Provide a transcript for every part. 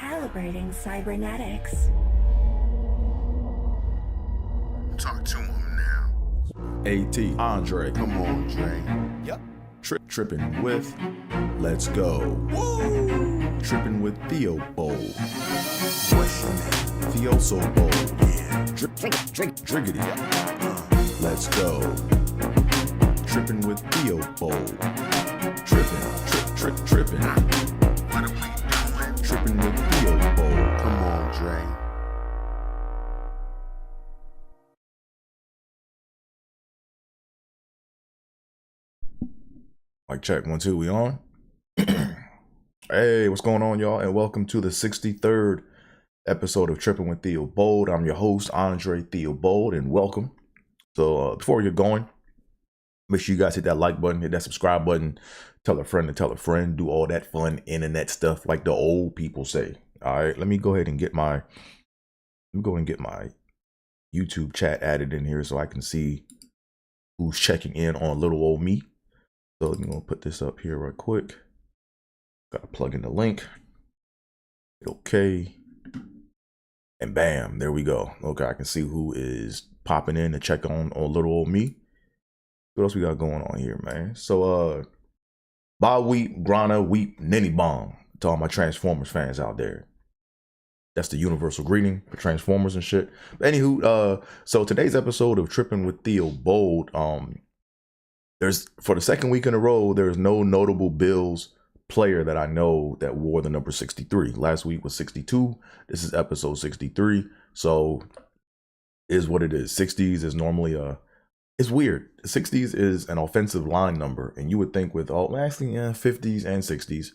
Calibrating cybernetics. Talk to him now. AT, Andre. Come on, Dre. Yep. Trippin with Let's Go. Woo! Trippin with Theobold. What's your name? Theo so bold. Yeah. Driggity. Let's go. Trippin with Theobold. Trippin. What are we doing? Trippin with Theobold. Come on, Dre. Mic check, 1, 2, we on? Hey, what's going on, y'all? And welcome to the 63rd episode of Trippin with Theobold. I'm your host, Andre Theobold, and welcome. So before we get going, make sure you guys hit that like button, hit that subscribe button, tell a friend to tell a friend, do all that fun internet stuff like the old people say. All right, let me go ahead and get my YouTube chat added in here so I can see who's checking in on little old me. So I'm gonna put this up here right quick. Gotta plug in the link. Hit OK. And bam, there we go. Okay, I can see who is popping in to check on little old me. What else we got going on here, man? So Ba Weep, Grana Weep, Ninny Bong to all my Transformers fans out there. That's the universal greeting for Transformers and shit. But anywho, so today's episode of Trippin with Theobold, there's, for the second week in a row, there's no notable Bills player that I know that wore the number 63. Last week was 62. This is episode 63. So is what it is. 60s is normally it's weird. 60s is an offensive line number, and you would think with all 50s and 60s.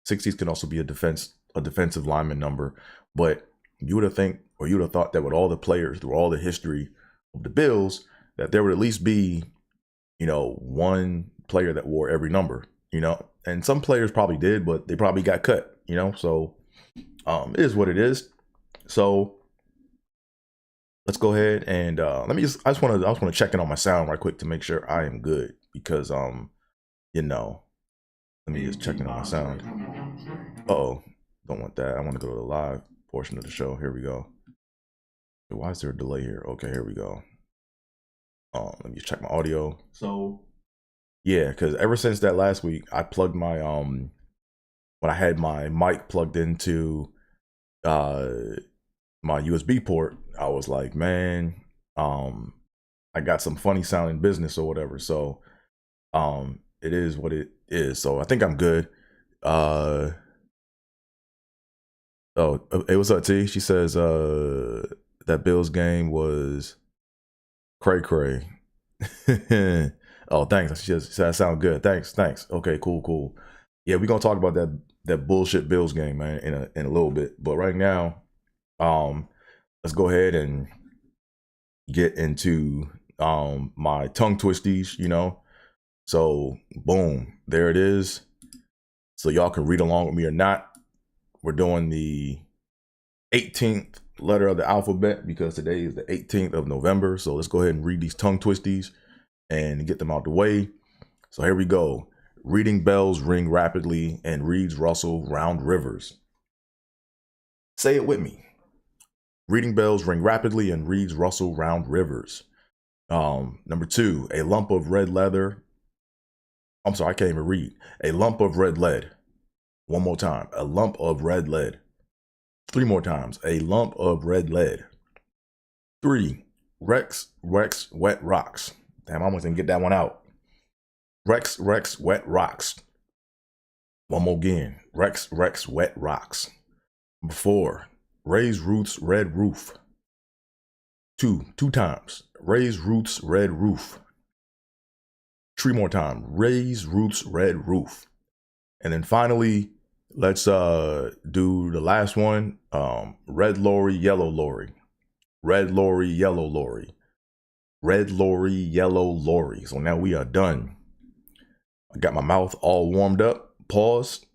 60s can also be a defensive lineman number, but you would have thought that with all the players through all the history of the Bills, that there would at least be, you know, one player that wore every number, you know, and some players probably did, but they probably got cut, you know, so it is what it is. So let's go ahead and I just want to check in on my sound right quick to make sure I am good, because you know, let me just check in on my sound. Uh-oh, don't want that. I want to go to the live portion of the show. Here we go. Why is there a delay here? Okay, here we go. Let me just check my audio. So yeah, because ever since that last week, I plugged my when I had my mic plugged into my USB port, I was like, man, I got some funny sounding business or whatever. So it is what it is. So I think I'm good. Oh, hey, what's up, T? She says that Bills game was cray. Oh, thanks. She said that sound good. Thanks. Okay, cool. Yeah, we're gonna talk about that bullshit Bills game, man, in a little bit. But right now, let's go ahead and get into my tongue twisties, you know. So boom, there it is. So y'all can read along with me or not. We're doing the 18th letter of the alphabet because today is the 18th of November. So let's go ahead and read these tongue twisties and get them out the way. So here we go. Reading bells ring rapidly and reeds rustle round rivers. Say it with me. Reading bells ring rapidly and reeds rustle round rivers. Number 2, a lump of red leather. I'm sorry, I can't even read. A lump of red lead. One more time. A lump of red lead. 3 more times. A lump of red lead. 3, Rex, wet rocks. Damn, I almost didn't get that one out. Rex, wet rocks. One more again. Rex, wet rocks. Number 4, raised roots, red roof. 2 times. Raised roots, red roof. 3 more times. Raised roots, red roof. And then finally, let's do the last one. Red lorry, yellow lorry. Red lorry, yellow lorry. Red lorry, yellow lorry. So now we are done. I got my mouth all warmed up. Pause.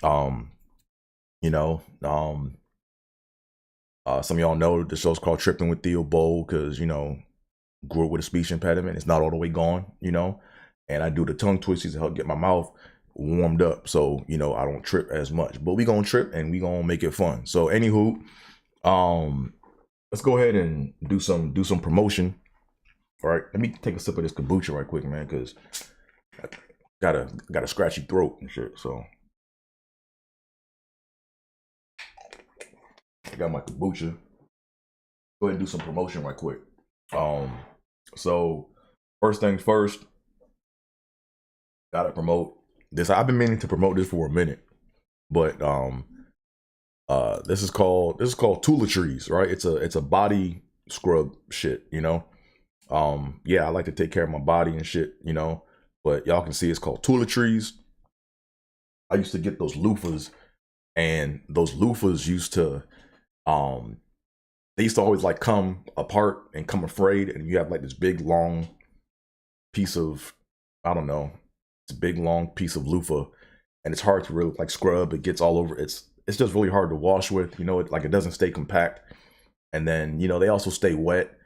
You know, some of y'all know the show's called Trippin with Theobold because, you know, grew up with a speech impediment. It's not all the way gone, you know. And I do the tongue twisties to help get my mouth warmed up, so you know I don't trip as much. But we gonna trip and we gonna make it fun. So anywho, let's go ahead and do some promotion. All right, let me take a sip of this kombucha right quick, man, because I got a scratchy throat and shit. So I got my kombucha. Go ahead and do some promotion right quick. So first things first, gotta promote this. I've been meaning to promote this for a minute, but this is called toiletries, right? It's a body scrub shit, you know. Yeah, I like to take care of my body and shit, you know. But y'all can see it's called toiletries. I used to get those loofahs, and those loofahs used to they used to always like come apart and come frayed, and you have like this big long piece of, I don't know, it's a big long piece of loofah, and it's hard to really like scrub. It gets all over. It's just really hard to wash with, you know. It doesn't stay compact, and then you know they also stay wet,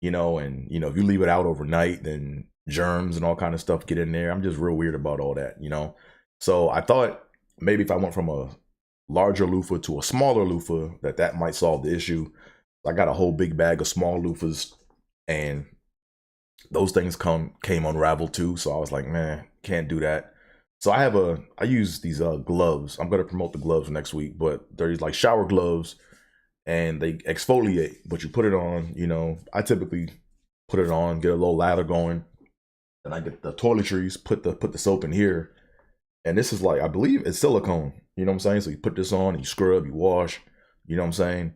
you know, and you know if you leave it out overnight, then germs and all kind of stuff get in there. I'm just real weird about all that, you know. So I thought maybe if I went from a larger loofah to a smaller loofah, that might solve the issue. I got a whole big bag of small loofahs, and those things came unraveled too. So I was like, man, can't do that. So I use these gloves. I'm gonna promote the gloves next week, but they're these like shower gloves, and they exfoliate. But you put it on, you know. I typically put it on, get a little lather going, and I get the toiletries, put the soap in here, and this is like, I believe it's silicone. You know what I'm saying? So you put this on, and you scrub, you wash. You know what I'm saying?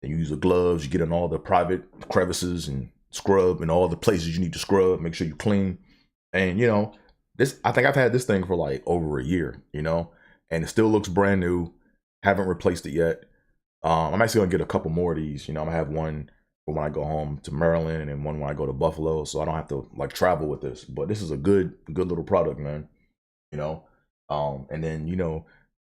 And you use the gloves, you get in all the private crevices and scrub in all the places you need to scrub, make sure you clean. And you know, I think I've had this thing for like over a year, you know, and it still looks brand new. Haven't replaced it yet. I'm actually gonna get a couple more of these, you know. I'm gonna have one for when I go home to Maryland, and one when I go to Buffalo, so I don't have to like travel with this. But this is a good little product, man, you know. And then, you know,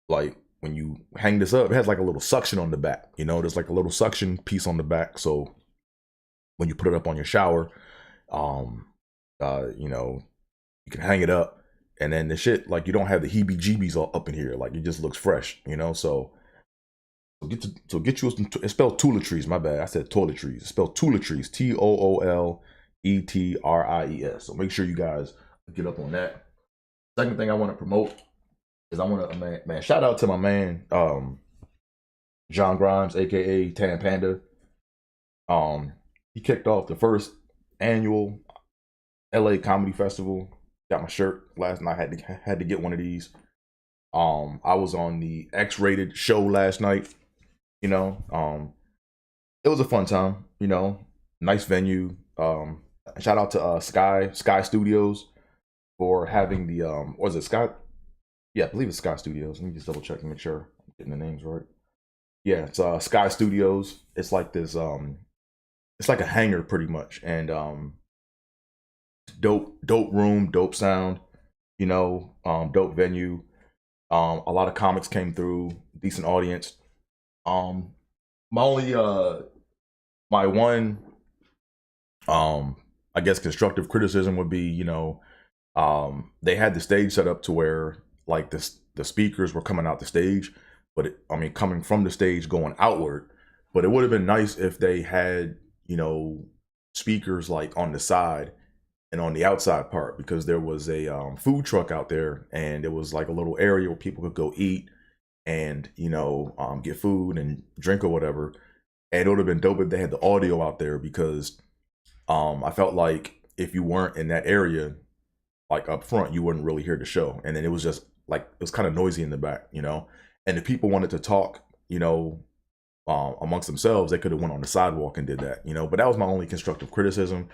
like when you hang this up, it has like a little suction on the back, you know. There's like a little suction piece on the back, so when you put it up on your shower, you know, you can hang it up, and then the shit, like, you don't have the heebie-jeebies all up in here, like it just looks fresh, you know. So get you some. It's spelled toiletries. My bad, I said toiletries. It's spelled toiletries. TOOLETRIES. So make sure you guys get up on that. Second thing I want to promote is I want to man, shout out to my man John Grimes, aka Tan Panda. He kicked off the first annual LA Comedy Festival. Got my shirt last night. Had to get one of these. I was on the X-rated show last night. You know, it was a fun time. You know, nice venue. Shout out to Sky Studios for having the was it Sky? Yeah, I believe it's Sky Studios. Let me just double check and make sure I'm getting the names right. Yeah, it's Sky Studios. It's like this it's like a hangar pretty much, and dope room, dope sound, you know, dope venue. A lot of comics came through, decent audience. My only my one I guess constructive criticism would be, you know, they had the stage set up to where like the speakers were coming out the stage, but I mean coming from the stage going outward. But it would have been nice if they had, you know, speakers like on the side and on the outside part, because there was a food truck out there, and it was like a little area where people could go eat and, you know, get food and drink or whatever. And it would have been dope if they had the audio out there, because I felt like if you weren't in that area, like up front, you wouldn't really hear the show. And then it was just like, it was kind of noisy in the back, you know. And if people wanted to talk, you know, amongst themselves, they could have went on the sidewalk and did that, you know. But that was my only constructive criticism.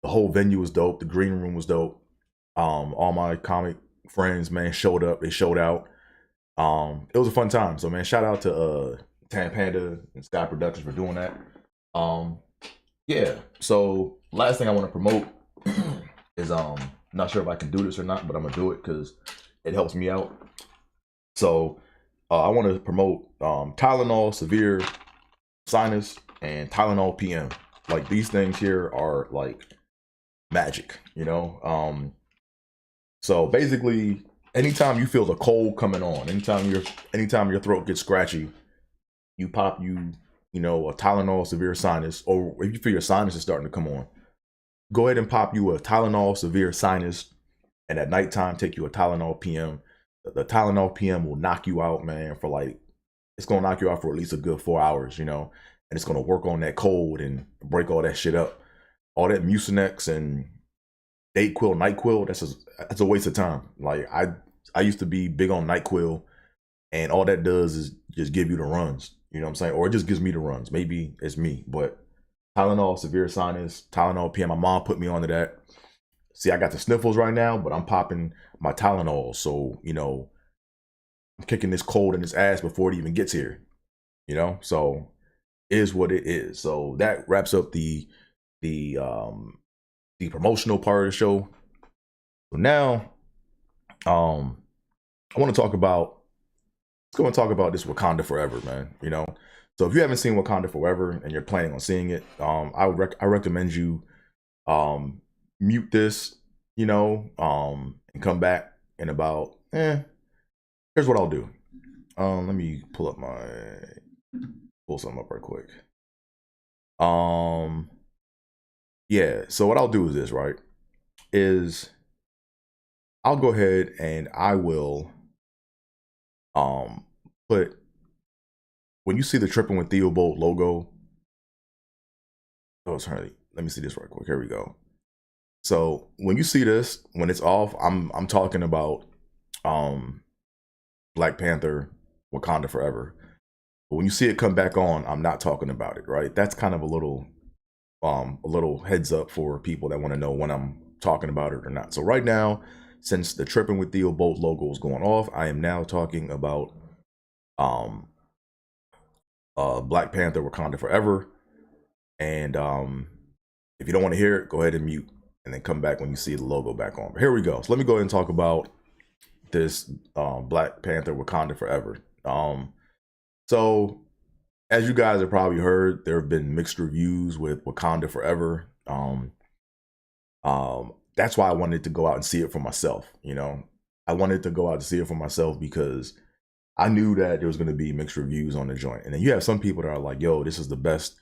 The whole venue was dope. The green room was dope. All my comic friends, man, showed up. They showed out. It was a fun time. So, man, shout out to Tan Panda and Sky Productions for doing that. Yeah. So, last thing I want to promote is not sure if I can do this or not, but I'm gonna do it because it helps me out. So, I want to promote Tylenol Severe Sinus and Tylenol PM. Like, these things here are like magic, you know. So basically, anytime you feel the cold coming on, anytime your throat gets scratchy, you pop you know, a Tylenol severe sinus, or if you feel your sinus is starting to come on, go ahead and pop you a Tylenol severe sinus, and at nighttime take you a Tylenol PM. The Tylenol PM will knock you out, man, for like, it's gonna knock you out for at least a good 4 hours, you know, and it's gonna work on that cold and break all that shit up. All that Mucinex and Dayquil, NyQuil, that's a waste of time. Like I used to be big on NyQuil, and all that does is just give you the runs. You know what I'm saying? Or it just gives me the runs. Maybe it's me, but Tylenol severe sinus, Tylenol PM. My mom put me onto that. See, I got the sniffles right now, but I'm popping my Tylenol, so you know I'm kicking this cold in his ass before it even gets here. You know, so is what it is. So that wraps up the promotional part of the show. So now, I want to talk about. Let's go and talk about this Wakanda Forever, man. You know, so if you haven't seen Wakanda Forever and you're planning on seeing it, I recommend you mute this, you know, and come back in about. Here's what I'll do. Let me pull something up right quick. Yeah. So what I'll do is this, right? Is I'll go ahead and I will put, when you see the Trippin with Theobold logo, oh sorry, let me see this right quick. Here we go. So when you see this, when it's off, I'm talking about Black Panther Wakanda Forever. But when you see it come back on, I'm not talking about it, right? That's kind of a little heads up for people that want to know when I'm talking about it or not. So right now, since the Trippin with Theobold logo is going off, I am now talking about Black Panther Wakanda Forever. And if you don't want to hear it, go ahead and mute and then come back when you see the logo back on. But here we go. So let me go ahead and talk about this Black Panther Wakanda Forever. So as you guys have probably heard, there have been mixed reviews with Wakanda Forever. That's why I wanted to go out and see it for myself. You know, I wanted to go out and see it for myself because I knew that there was going to be mixed reviews on the joint. And then you have some people that are like, yo, this is the best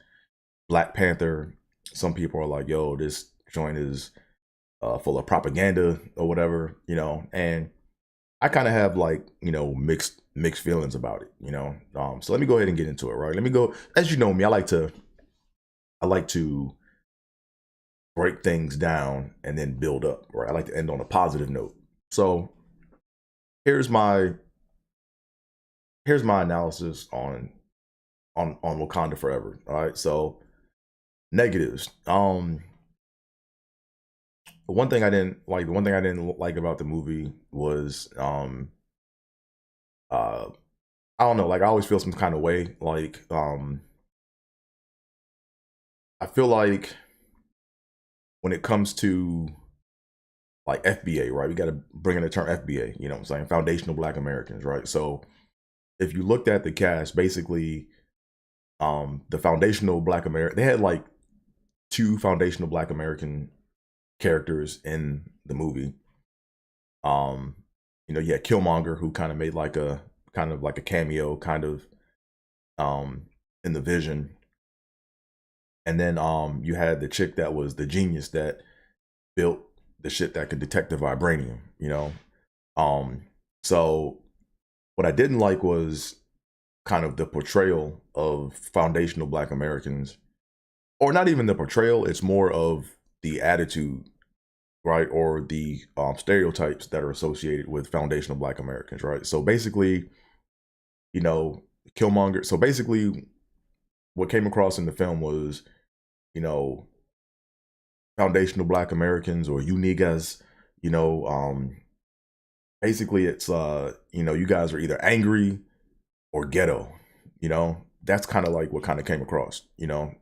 Black Panther. Some people are like, yo, this joint is full of propaganda or whatever, you know. And I kind of have like, you know, mixed feelings about it, you know. So let me go ahead and get into it, right? Let me go, as you know me, I like to break things down and then build up, right? I like to end on a positive note. So here's my analysis on Wakanda Forever. All right. So negatives. The one thing I didn't like about the movie was I don't know, like I always feel some kind of way. Like I feel like when it comes to like FBA, right? We got to bring in the term FBA, you know what I'm saying? Foundational Black Americans, right? So if you looked at the cast, basically, the foundational Black American, they had like 2 foundational Black American characters in the movie. You know, you had Killmonger, who kind of made like a cameo, kind of in the Vision. And then you had the chick that was the genius that built the shit that could detect the vibranium, you know. So what I didn't like was kind of the portrayal of foundational Black Americans, or not even the portrayal, it's more of the attitude, right? Or the stereotypes that are associated with foundational Black Americans, right? So basically, you know, Killmonger, so basically what came across in the film was, you know, foundational Black Americans, or you niggas, you know, basically it's you know, you guys are either angry or ghetto, you know. That's kind of like what kind of came across, you know.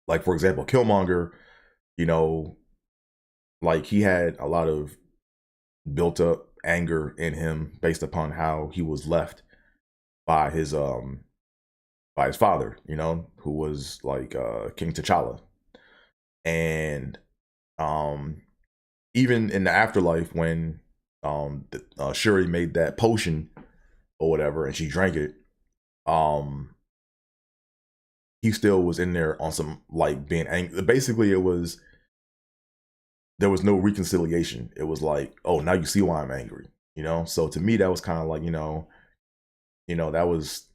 Like for example, Killmonger, you know, like he had a lot of built up anger in him based upon how he was left by his father, you know, who was like King T'Challa. And even in the afterlife, when Shuri made that potion or whatever, and she drank it. He still was in there on some like being angry. Basically, there was no reconciliation. It was like, oh, now you see why I'm angry, you know. So to me, that was kind of like, that was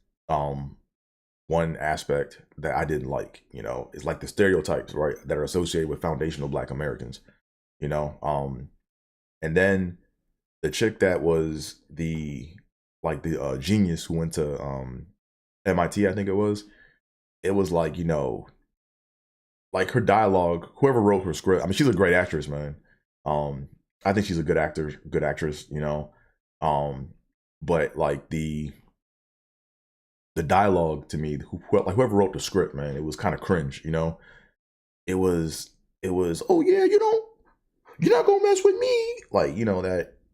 one aspect that I didn't like. You know, it's like the stereotypes, right, that are associated with foundational Black Americans. You know, and then the chick that was the genius who went to MIT, I think it was. It was like, like her dialogue, whoever wrote her script. I mean, she's a great actress, man. I think she's a good actress, but like the dialogue to me, whoever wrote the script, man, it was kind of cringe, It was, oh yeah, you're not gonna mess with me, like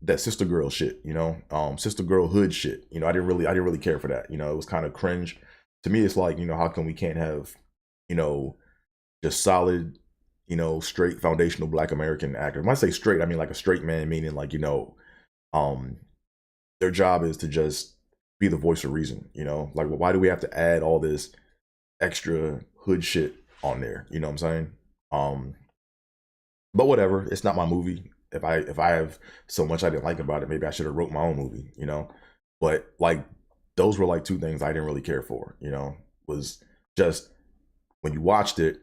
that sister girl shit, sister girl hood shit. I didn't really care for that. It was kind of cringe. To me, it's like, how come we can't have, just solid, straight foundational Black American actors? When I say straight, I mean like a straight man, meaning like, their job is to just be the voice of reason, like, well, why do we have to add all this extra hood shit on there? You know what I'm saying? But whatever, it's not my movie. If I have so much I didn't like about it, maybe I should have wrote my own movie, But like, those were like two things I didn't really care for, was just when you watched it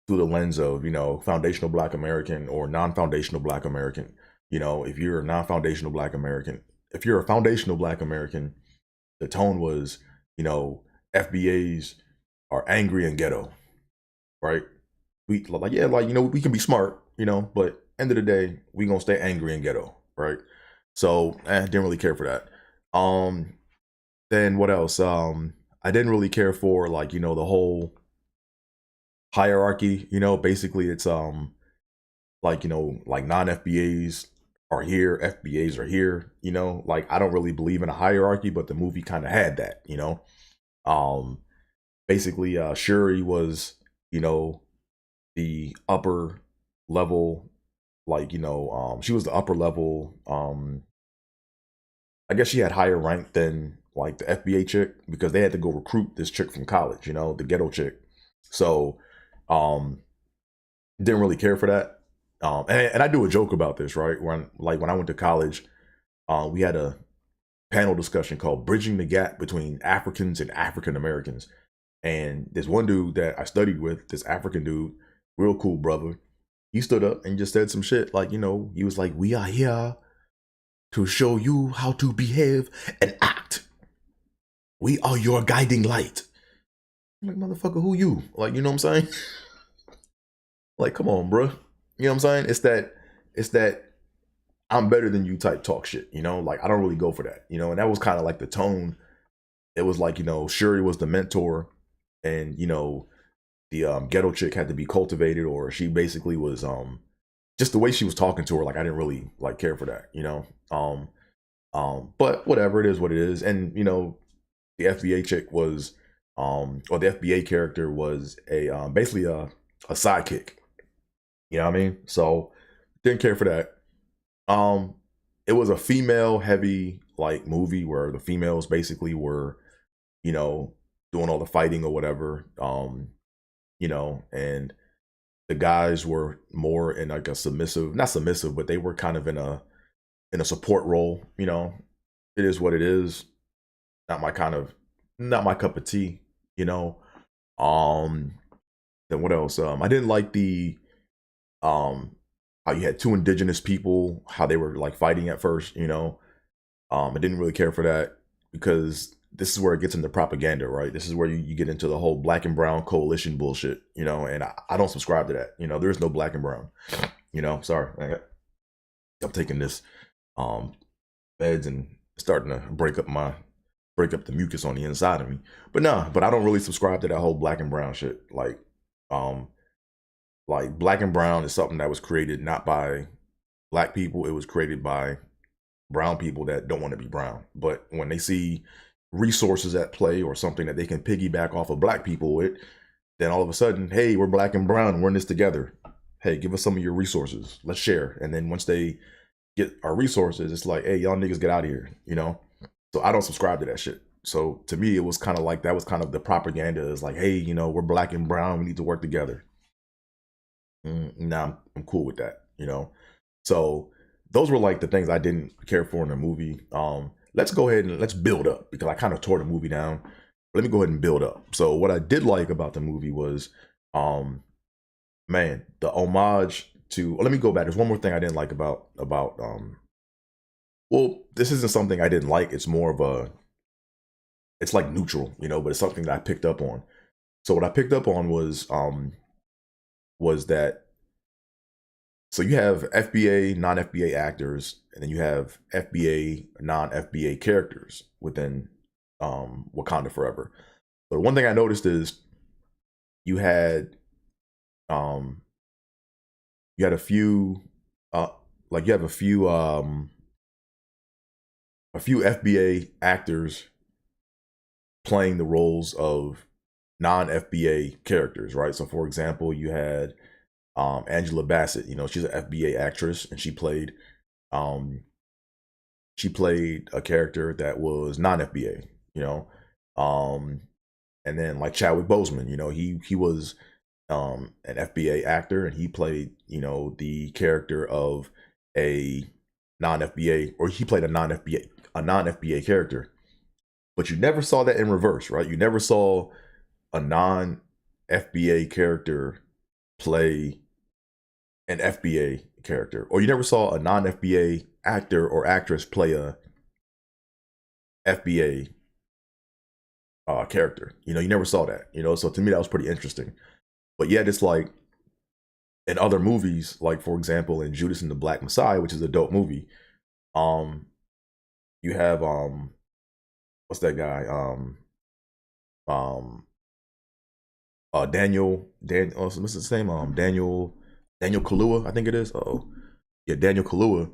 through the lens of, foundational Black American or non-foundational Black American. If you're a non-foundational Black American, if you're a foundational Black American, the tone was, FBAs are angry and ghetto, right? We like, yeah, like, we can be smart, but end of the day, we gonna stay angry and ghetto, right? So didn't really care for that. Then what else? I didn't really care for, like, the whole hierarchy. Basically it's like, like non-FBAs are here, FBAs are here. Like, I don't really believe in a hierarchy, but the movie kind of had that. Basically Shuri was, the upper level, like, she was the upper level. I guess she had higher rank than like the FBA chick, because they had to go recruit this chick from college, the ghetto chick. So didn't really care for that. And I do a joke about this, right? When I went to college, we had a panel discussion called Bridging the Gap Between Africans and African Americans. And this one dude that I studied with, this African dude, real cool brother, he stood up and just said some shit. Like, he was like, we are here to show you how to behave and act. We are your guiding light. I'm like, motherfucker, who you? Like, you know what I'm saying? Like, come on, bro. You know what I'm saying? It's that I'm better than you type talk shit, Like, I don't really go for that, and that was kind of like the tone. It was like, Shuri was the mentor, and, the ghetto chick had to be cultivated, or she basically was, just the way she was talking to her, like, I didn't really like care for that, but whatever, it is what it is. And, the FBA chick was, or the FBA character was basically a sidekick. You know what I mean? So didn't care for that. It was a female heavy like movie where the females basically were, doing all the fighting or whatever. And the guys were more in like a submissive, not submissive, but they were kind of in a support role. It is what it is. Not my cup of tea. Then what else? I didn't like the how you had two indigenous people, how they were like fighting at first. I didn't really care for that, because this is where it gets into propaganda, right? This is where you get into the whole Black and brown coalition bullshit, and I don't subscribe to that. There is no Black and brown. Sorry, I'm taking this meds and starting to break up the mucus on the inside of me. But I don't really subscribe to that whole Black and brown shit. Like Black and brown is something that was created not by Black people. It was created by brown people that don't want to be brown. But when they see resources at play or something that they can piggyback off of Black people with, then all of a sudden, hey, we're Black and brown, we're in this together. Hey, give us some of your resources. Let's share. And then once they get our resources, it's like, hey, y'all niggas get out of here, you know? So I don't subscribe to that shit. So to me, it was kind of like, that was kind of the propaganda, is like, hey, you know, we're black and brown, we need to work together. Nah, I'm cool with that, you know? So those were like the things I didn't care for in the movie. Let's go ahead and let's build up, because I kind of tore the movie down. Let me go ahead and build up. So what I did like about the movie was, man, the homage to, let me go back. There's one more thing I didn't like about, well, this isn't something I didn't like. It's more of a, it's like neutral, you know, but it's something that I picked up on. So what I picked up on was that, so you have FBA, non-FBA actors, and then you have FBA, non-FBA characters within Wakanda Forever. So the one thing I noticed is you had a few like you have a few FBA actors playing the roles of non-FBA characters, right? So for example, you had Angela Bassett, you know, she's an FBA actress, and she played a character that was non-FBA, you know. And then like Chadwick Boseman, you know, he was an FBA actor, and he played, you know, the character of a non-FBA, or he played a non-FBA character. But you never saw that in reverse, right? You never saw a non-FBA character play an FBA character, or you never saw a non-FBA actor or actress play a FBA character. You know, you never saw that, you know, so to me that was pretty interesting. But yet it's like in other movies, like for example in Judas and the Black Messiah, which is a dope movie, you have what's that guy, Daniel, what's his name, Daniel Kaluuya, I think it is. Yeah, Daniel Kaluuya.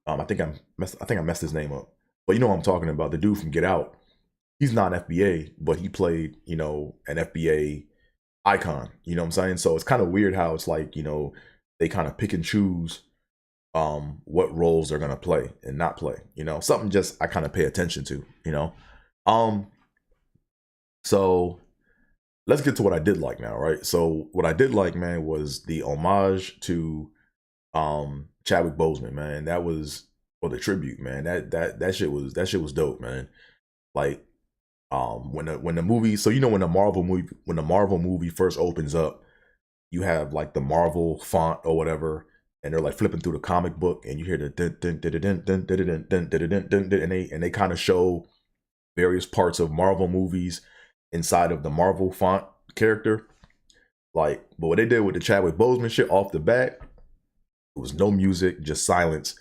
I think I messed his name up, but you know what I'm talking about, the dude from Get Out. He's not FBA, but he played, you know, an FBA icon, you know what I'm saying? So it's kind of weird how it's like, you know, they kind of pick and choose what roles they're gonna play and not play, you know, something just I kind of pay attention to, you know. So let's get to what I did like now, right? So what I did like, man, was the homage to Chadwick Boseman, man. That was, or the tribute, man. That shit was dope, man. Like when the movie, so you know when the Marvel movie first opens up, you have like the Marvel font or whatever, and they're like flipping through the comic book, and you hear the and they kind of show various parts of Marvel movies inside of the Marvel font character. Like, but what they did with the Chadwick Boseman shit off the bat, it was no music, just silence,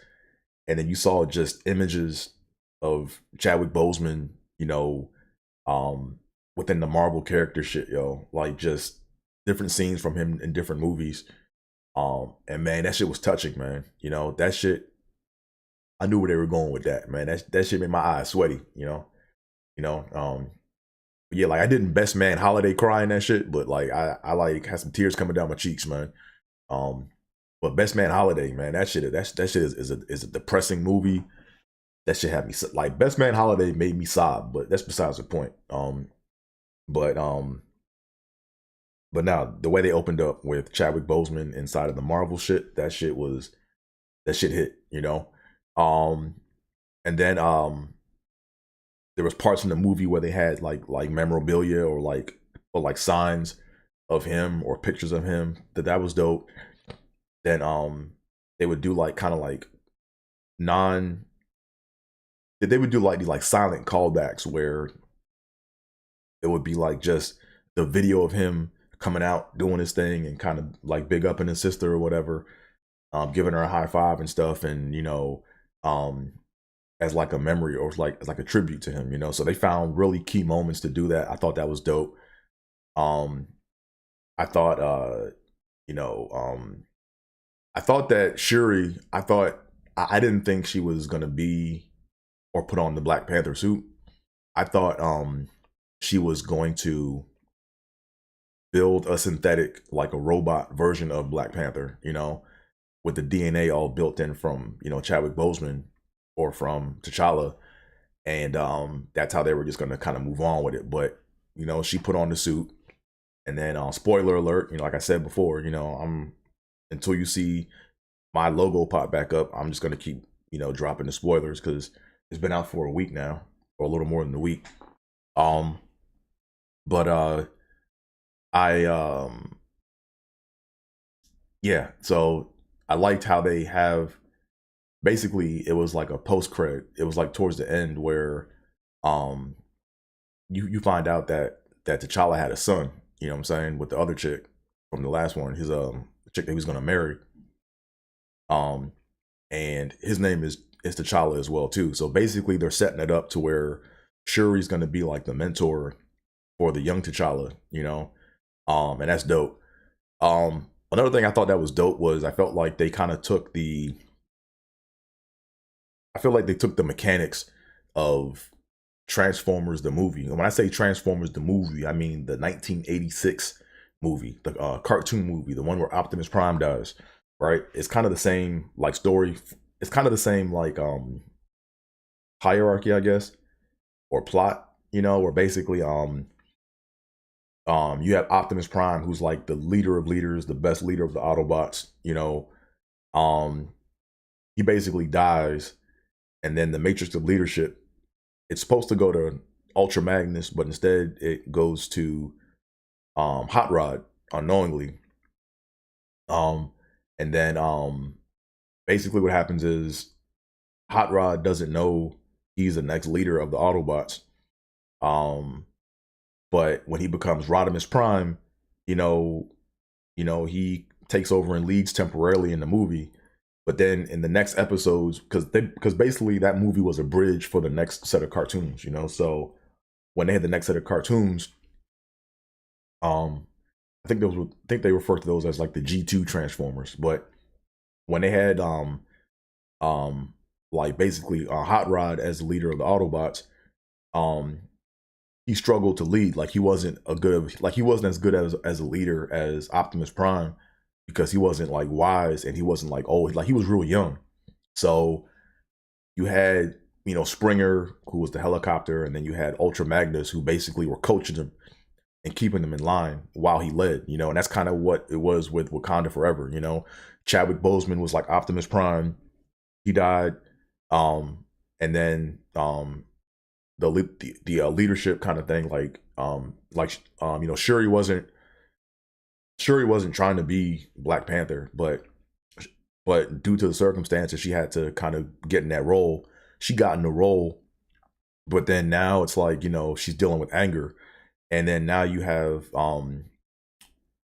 and then you saw just images of Chadwick Boseman, you know, within the Marvel character shit, yo, like just different scenes from him in different movies. And man, that shit was touching, man. You know, that shit, I knew where they were going with that, man. That shit made my eyes sweaty, you know. Yeah, like I didn't Best Man Holiday cry in that shit, but like I like had some tears coming down my cheeks, man. But Best Man Holiday, man, that shit is a depressing movie. That shit had me like, Best Man Holiday made me sob, but that's besides the point. But now the way they opened up with Chadwick Boseman inside of the Marvel shit, that shit hit, you know. And then there was parts in the movie where they had like memorabilia or like signs of him or pictures of him. That was dope. Then they would do like kind of like they would do like these like silent callbacks where it would be like just the video of him coming out doing his thing and kind of like big upping his sister or whatever, giving her a high five and stuff, and you know, as like a memory or as like a tribute to him, you know. So they found really key moments to do that. I thought that was dope. I thought you know, I thought that Shuri, I didn't think she was gonna be or put on the Black Panther suit. I thought she was going to build a synthetic, like a robot version of Black Panther, you know, with the DNA all built in from, you know, Chadwick Boseman or from T'Challa. And that's how they were just gonna kind of move on with it. But, you know, she put on the suit, and then spoiler alert, you know, like I said before, you know, until you see my logo pop back up, I'm just gonna keep, you know, dropping the spoilers because it's been out for a week now, or a little more than a week. But yeah, so I liked how they have, basically it was like a post credit. It was like towards the end where you find out that T'Challa had a son, you know what I'm saying, with the other chick from the last one, his chick that he was gonna marry. And his name is T'Challa as well too. So basically they're setting it up to where Shuri's gonna be like the mentor for the young T'Challa, you know. And that's dope. Another thing I thought that was dope was I felt like they kind of took the mechanics of Transformers the movie. And when I say Transformers the movie, I mean the 1986 movie, the cartoon movie, the one where Optimus Prime dies, right? It's kind of the same like story. It's kind of the same like hierarchy, I guess, or plot, you know, where basically you have Optimus Prime, who's like the leader of leaders, the best leader of the Autobots, you know. He basically dies, and then the matrix of leadership, it's supposed to go to Ultra Magnus, but instead it goes to Hot Rod unknowingly. And then basically what happens is Hot Rod doesn't know he's the next leader of the Autobots. But when he becomes Rodimus Prime, you know, he takes over and leads temporarily in the movie. But then in the next episodes, because basically that movie was a bridge for the next set of cartoons, you know. So when they had the next set of cartoons, I think they refer to those as like the G2 Transformers. But when they had like basically Hot Rod as the leader of the Autobots, he struggled to lead. Like he wasn't as good as a leader as Optimus Prime, because he wasn't like wise, and he wasn't like old. Like he was real young. So you had, you know, Springer, who was the helicopter, and then you had Ultra Magnus, who basically were coaching him and keeping him in line while he led, you know. And that's kind of what it was with Wakanda Forever, you know. Chadwick Boseman was like Optimus Prime. He died. And then the leadership kind of thing, like you know, Shuri wasn't trying to be Black Panther, but due to the circumstances, she had to kind of get in that role. She got in the role, but then now it's like, you know, she's dealing with anger. And then now you have the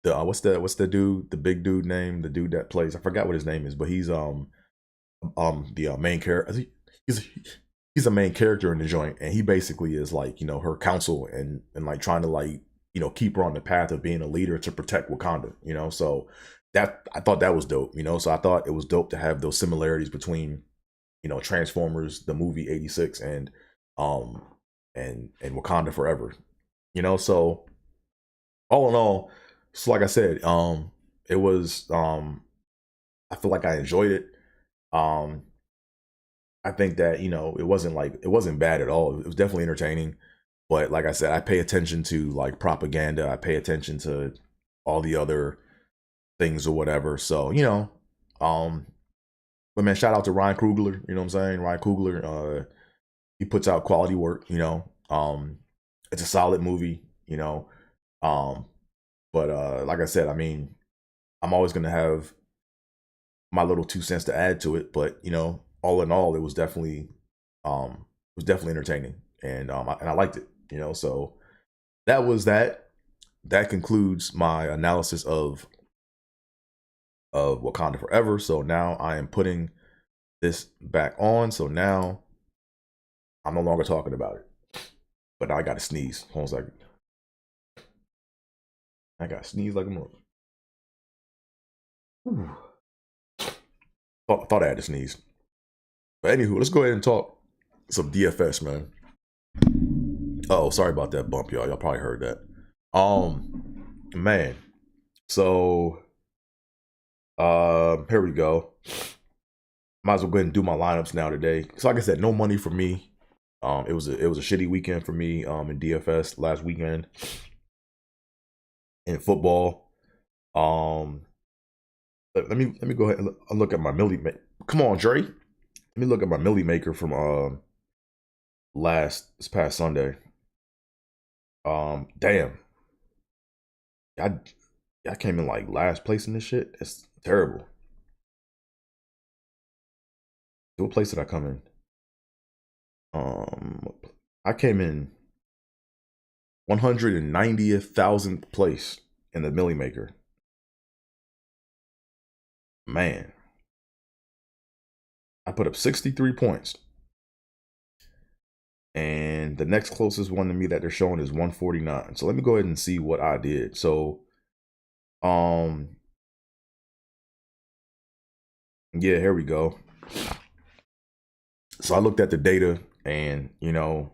what's the dude, the big dude name, the dude that plays, I forgot what his name is, but he's the main character. He's a main character in the joint, and he basically is like, you know, her counsel and like trying to like, you know, keep her on the path of being a leader to protect Wakanda, you know. So that, I thought that was dope, you know. So I thought it was dope to have those similarities between, you know, Transformers the movie 86 and Wakanda Forever, you know. So all in all, so like I said, it was I feel like I enjoyed it. I think that, you know, it wasn't bad at all. It was definitely entertaining. But like I said, I pay attention to like propaganda. I pay attention to all the other things or whatever. So, you know, but man, shout out to Ryan Coogler. You know what I'm saying? Ryan Coogler, he puts out quality work, you know. It's a solid movie, you know. But like I said, I mean, I'm always gonna have my little 2 cents to add to it. But, you know, all in all, it was definitely entertaining, and I liked it, you know. So that was that. That concludes my analysis of Wakanda Forever. So now I am putting this back on. So now I'm no longer talking about it. But now I got to sneeze. Hold on a second. I got to sneeze like a mother. Thought I had to sneeze. But anywho, let's go ahead and talk some DFS, man. Oh, sorry about that bump, y'all. Y'all probably heard that. Man. So Here we go. Might as well go ahead and do my lineups now today. So like I said, no money for me. It was a shitty weekend for me in DFS last weekend in football. Let me go ahead and look at my Millie. Come on, Dre. Let me look at my Millie Maker from this past Sunday. Damn. I came in like last place in this shit. It's terrible. What place did I come in? I came in 190,000th place in the Millie Maker. Man, I put up 63 points. And the next closest one to me that they're showing is 149. So let me go ahead and see what I did. So, yeah, here we go. So I looked at the data and, you know,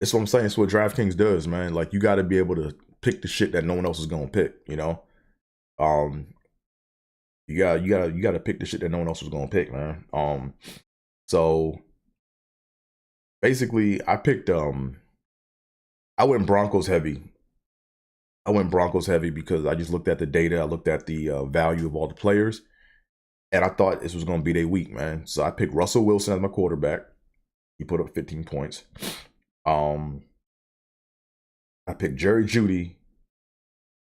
it's what I'm saying. It's what DraftKings does, man. Like, you got to be able to pick the shit that no one else is going to pick, you know? You got to pick the shit that no one else was going to pick, man. So basically I picked, I went Broncos heavy. I went Broncos heavy because I just looked at the data. I looked at the value of all the players. And I thought this was going to be their week, man. So I picked Russell Wilson as my quarterback. He put up 15 points. I picked Jerry Jeudy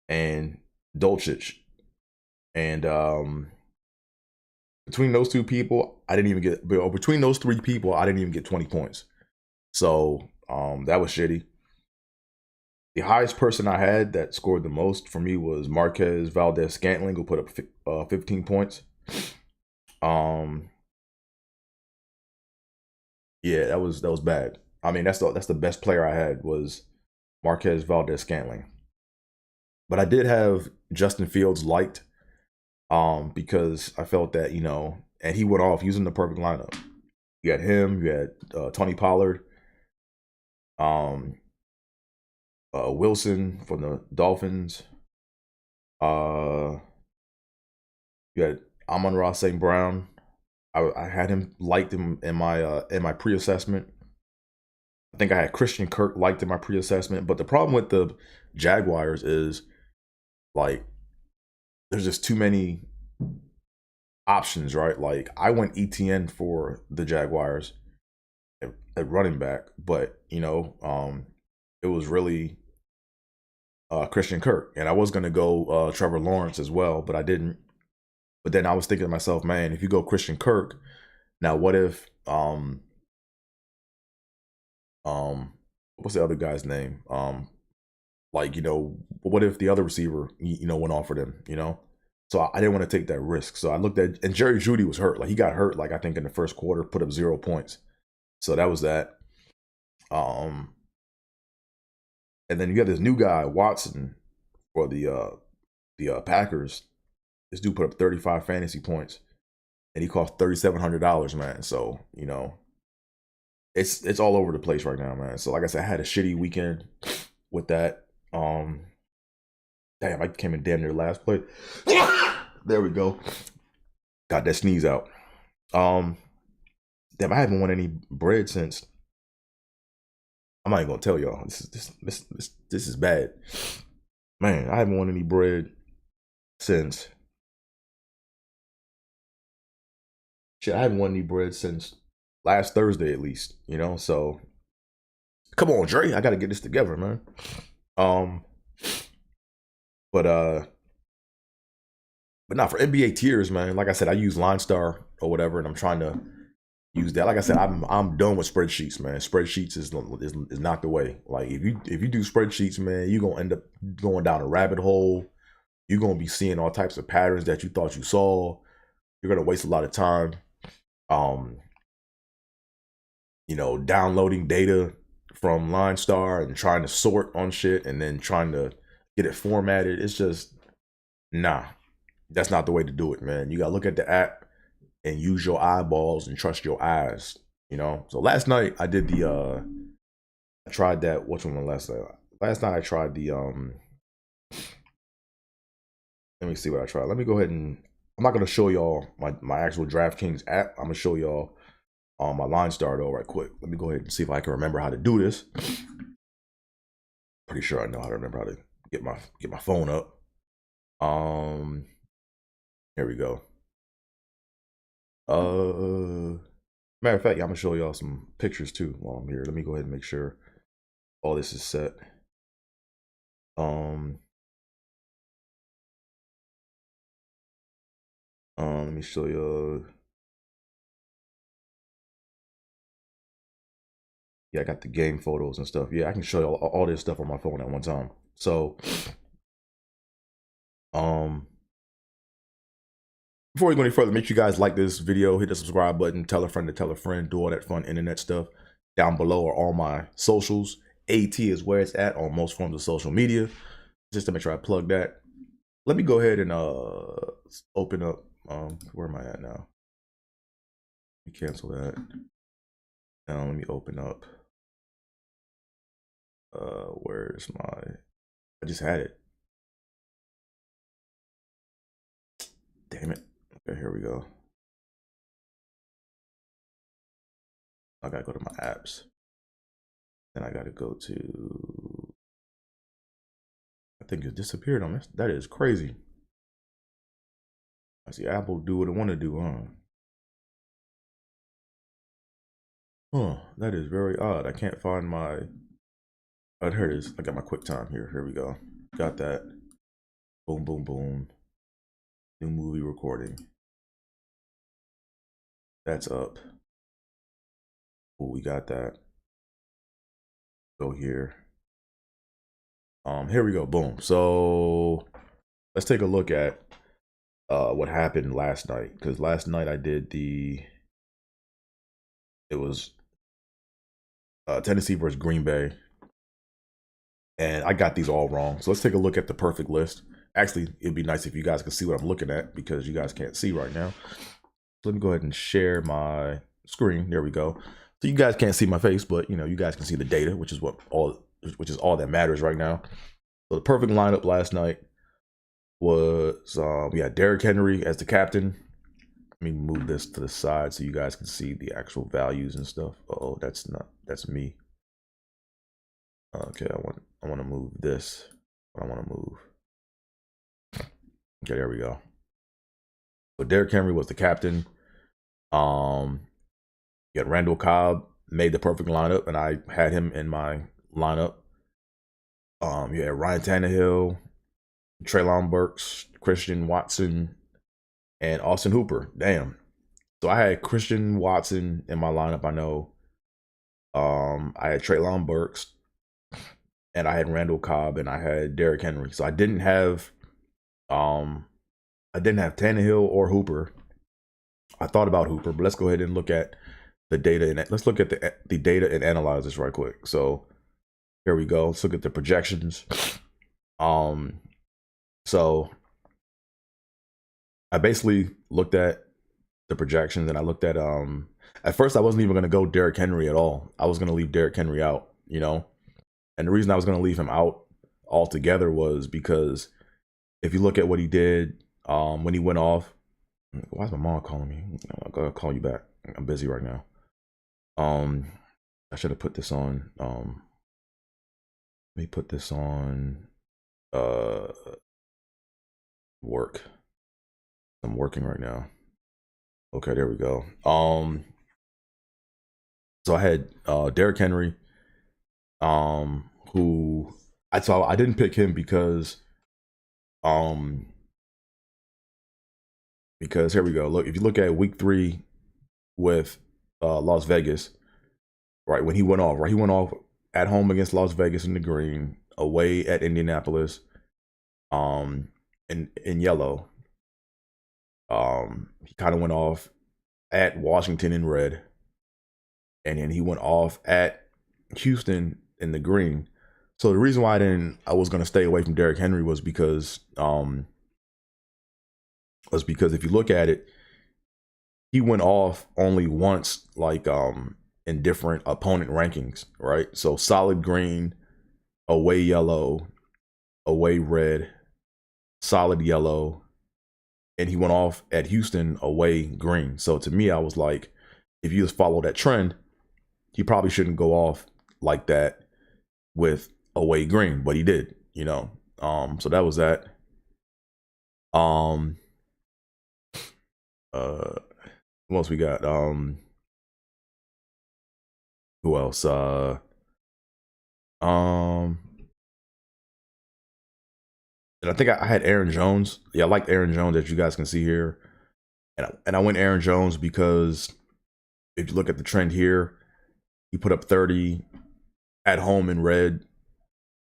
and Dolchich. And between those two people, I didn't even get, between those three people, I didn't even get 20 points. So that was shitty. The highest person I had that scored the most for me was Marquez Valdez-Scantling, who put up 15 points. Yeah, that was bad. I mean, that's the best player I had was Marquez Valdez-Scantling. But I did have Justin Fields liked because I felt that, you know, and he went off using the perfect lineup. You had him, you had Tony Pollard, Wilson from the Dolphins. You had Amon-Ra St. Brown. I had him liked him in my pre-assessment. I think I had Christian Kirk liked in my pre-assessment. But the problem with the Jaguars is, like, there's just too many options, right? Like, I went ETN for the Jaguars at running back, but, you know, it was really Christian Kirk. And I was going to go Trevor Lawrence as well, but I didn't. But then I was thinking to myself, man, if you go Christian Kirk, now what if what's the other guy's name? Like, you know, what if the other receiver, you know, went off for them, you know? So I didn't want to take that risk. So I looked at, and Jerry Jeudy was hurt. Like, he got hurt, like, I think in the first quarter, put up 0 points. So that was that. And then you have this new guy, Watson, for the Packers. This dude put up 35 fantasy points, and he cost $3,700, man. So, you know, it's all over the place right now, man. So like I said, I had a shitty weekend with that. Damn, I came in damn near last place. There we go. Got that sneeze out. Damn, I haven't won any bread since. I'm not even gonna tell y'all. This is bad, man. I haven't won any bread since. Shit, I haven't won any bread since last Thursday at least, you know. So come on, Dre, I gotta get this together, man. But not for NBA tiers, man. Like I said, I use Line Star or whatever, and I'm trying to use that. Like I said, I'm done with spreadsheets, man. Spreadsheets is not the way. Like, if you do spreadsheets, man, you're gonna end up going down a rabbit hole. You're gonna be seeing all types of patterns that you thought you saw. You're gonna waste a lot of time. You know, downloading data from Line Star and trying to sort on shit and then trying to get it formatted. It's just, nah, that's not the way to do it, man. You gotta look at the app and use your eyeballs and trust your eyes, you know? So last night I did I tried that, which one last night? Last night I tried the, let me see what I tried. Let me go ahead and I'm not gonna show y'all my actual DraftKings app. I'm gonna show y'all my line star though right quick. Let me go ahead and see if I can remember how to do this. Pretty sure I know how to remember how to get my phone up. Here we go. Matter of fact, I'm gonna show y'all some pictures too while I'm here. Let me go ahead and make sure all this is set. Let me show you. Yeah, I got the game photos and stuff. Yeah, I can show you all this stuff on my phone at one time. So, before we go any further, make sure you guys like this video, hit the subscribe button, tell a friend to tell a friend, do all that fun internet stuff. Down below are all my socials. AT is where it's at on most forms of social media. Just to make sure I plug that. Let me go ahead and open up. Where am I at now? Let me cancel that. Now let me open up. Where's my? I just had it. Damn it. Okay, here we go. I gotta go to my apps. Then I gotta go to. I think it disappeared on this. That is crazy. I see Apple do what it want to do, huh? Huh, that is very odd. I can't find my. Oh, here it is. I got my QuickTime here. Here we go. Got that. Boom, boom, boom. New movie recording. That's up. Oh, we got that. Go here. Here we go. Boom. So let's take a look at what happened last night. Because last night I did it was Tennessee versus Green Bay. And I got these all wrong. So let's take a look at the perfect list. Actually, it'd be nice if you guys could see what I'm looking at because you guys can't see right now. So let me go ahead and share my screen. There we go. So you guys can't see my face, but you know, you guys can see the data, which is all that matters right now. So the perfect lineup last night was we had Derrick Henry as the captain. Let me move this to the side so you guys can see the actual values and stuff. Oh, that's me. Okay, I want to move this. I want to move. Okay, there we go. So Derrick Henry was the captain. You had Randall Cobb made the perfect lineup, and I had him in my lineup. You had Ryan Tannehill, Treylon Burks, Christian Watson, and Austin Hooper. Damn. So I had Christian Watson in my lineup. I know. I had Treylon Burks, and I had Randall Cobb, and I had Derrick Henry. So I didn't have Tannehill or Hooper. I thought about Hooper, but let's go ahead and look at the data and let's look at the data and analyze this right quick. So here we go. Let's look at the projections. So I basically looked at the projections and I looked at at first I wasn't even gonna go Derrick Henry at all. I was gonna leave Derrick Henry out, you know. And the reason I was gonna leave him out altogether was because if you look at what he did when he went off. Why is my mom calling me? I'm gonna call you back. I'm busy right now. I should have put this on. Let me put this on work. I'm working right now. Okay, there we go. So I had Derrick Henry, who I didn't pick him because here we go. Look, if you look at week 3 with Las Vegas, right, when he went off, right, he went off at home against Las Vegas in the green, away at Indianapolis, in yellow. He kind of went off at Washington in red, and then he went off at Houston in the green. So the reason why I was going to stay away from Derrick Henry was because if you look at it, he went off only once, like in different opponent rankings, right? So solid green, away yellow, away red, solid yellow, and he went off at Houston away green. So to me, I was like, if you just follow that trend, he probably shouldn't go off like that with away green, but he did, you know. So that was that. What else we got? Who else? And I think I had Aaron Jones. Yeah, I like Aaron Jones, as you guys can see here. And I went Aaron Jones because if you look at the trend here, he put up 30 at home in red,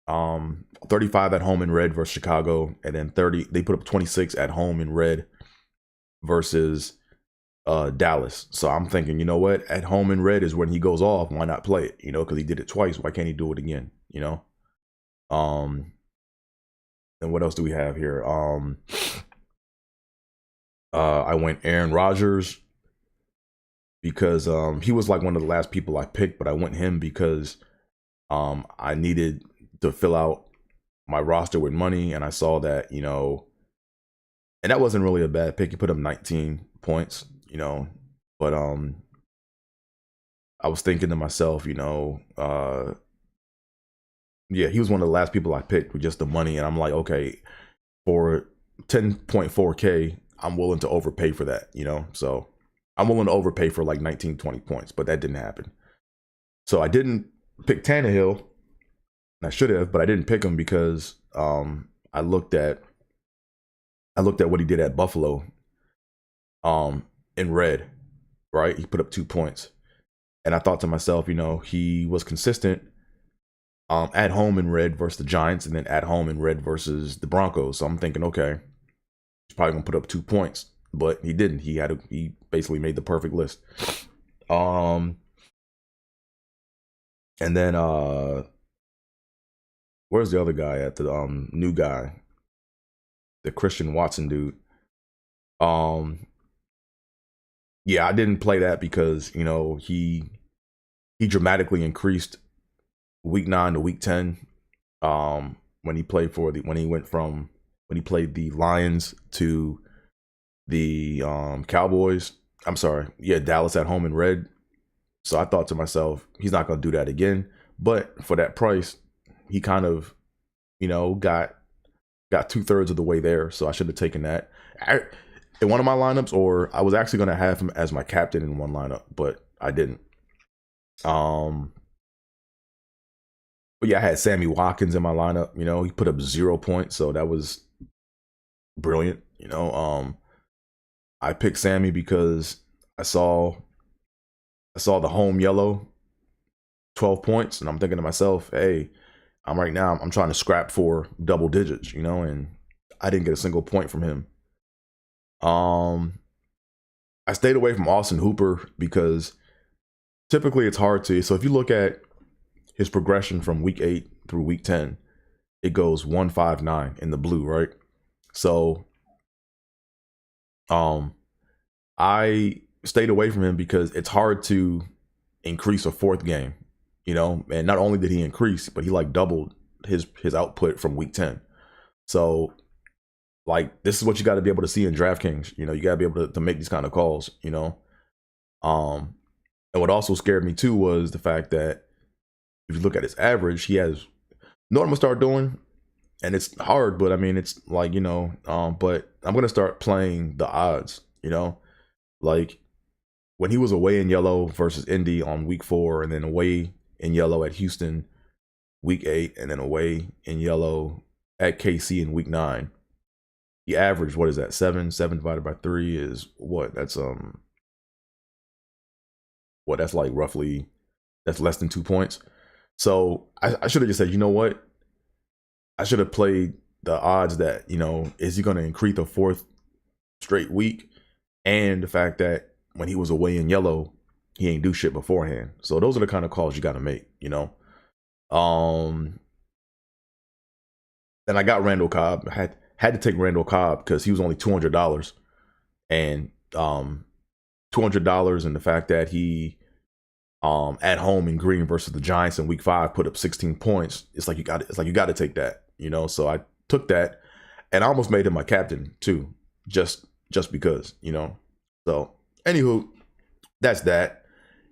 35 at home in red versus Chicago, and then 30. They put up 26 at home in red versus Dallas. So I'm thinking, you know what? At home in red is when he goes off. Why not play it? You know, because he did it twice. Why can't he do it again? You know. And what else do we have here? I went Aaron Rodgers because he was like one of the last people I picked, but I went him because I needed to fill out my roster with money, and I saw that, you know, and that wasn't really a bad pick. He put up 19 points, you know, but I was thinking to myself, you know, yeah, he was one of the last people I picked with just the money, and I'm like, okay, for 10.4K, I'm willing to overpay for that, you know? So I'm willing to overpay for like 19, 20 points, but that didn't happen. So I didn't pick Tannehill, and I should have, but I didn't pick him because I looked at what he did at Buffalo in red, right? He put up 2 points. And I thought to myself, you know, he was consistent at home in red versus the Giants, and then at home in red versus the Broncos. So I'm thinking, okay, he's probably gonna put up 2 points, but he didn't. He basically made the perfect list. And then where's the other guy at the new guy, the Christian Watson dude? Yeah, I didn't play that because, you know, he dramatically increased week 9 to week 10 when he played when he played the Lions to the Cowboys. I'm sorry, yeah, Dallas at home in red. So I thought to myself, he's not going to do that again. But for that price, he kind of, you know, got 2/3 of the way there. So I should have taken that in one of my lineups, or I was actually going to have him as my captain in one lineup, but I didn't. But yeah, I had Sammy Watkins in my lineup. You know, he put up 0 points, so that was brilliant. You know, I picked Sammy because I saw the home yellow, 12 points, and I'm thinking to myself, hey, I'm trying to scrap for double digits, you know, and I didn't get a single point from him. I stayed away from Austin Hooper because typically it's hard to. So if you look at his progression from week 8 through week 10, it goes 1-5-9 in the blue, right? So I stayed away from him because it's hard to increase a fourth game, you know, and not only did he increase, but he like doubled his output from week 10. So like, this is what you got to be able to see in DraftKings. You know, you got to be able to make these kind of calls, you know. And what also scared me too was the fact that if you look at his average, he has, know what I'm gonna start doing, and it's hard, but I mean, it's like, you know, but I'm gonna start playing the odds, you know, like when he was away in yellow versus Indy on week 4, and then away in yellow at Houston week 8, and then away in yellow at KC in week 9. He averaged, what is that? 7 divided by 3 is what? That's that's like roughly, that's less than 2 points. So I should have just said, you know what? I should have played the odds that, you know, is he going to increase a 4th straight week? And the fact that when he was away in yellow, he ain't do shit beforehand. So those are the kind of calls you got to make, you know? Then I got Randall Cobb. I had to take Randall Cobb because he was only $200, and $200, and the fact that he at home in green versus the Giants in week 5 put up 16 points. It's like you got to take that, you know. So I took that, and I almost made him my captain too, just just because, you know. So anywho, that's that.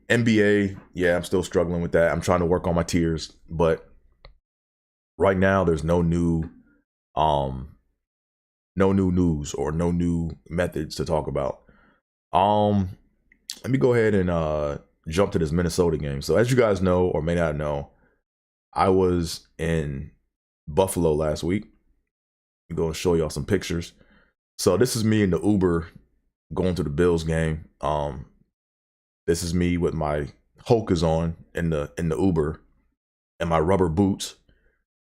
NBA, yeah, I'm still struggling with that. I'm trying to work on my tiers, but right now there's no new news or no new methods to talk about. Let me go ahead and jump to this Minnesota game. So as you guys know or may not know, I was in Buffalo last week. I'm going to show y'all some pictures. So this is me in the Uber going to the Bills game. This is me with my Hokas on in the Uber and my rubber boots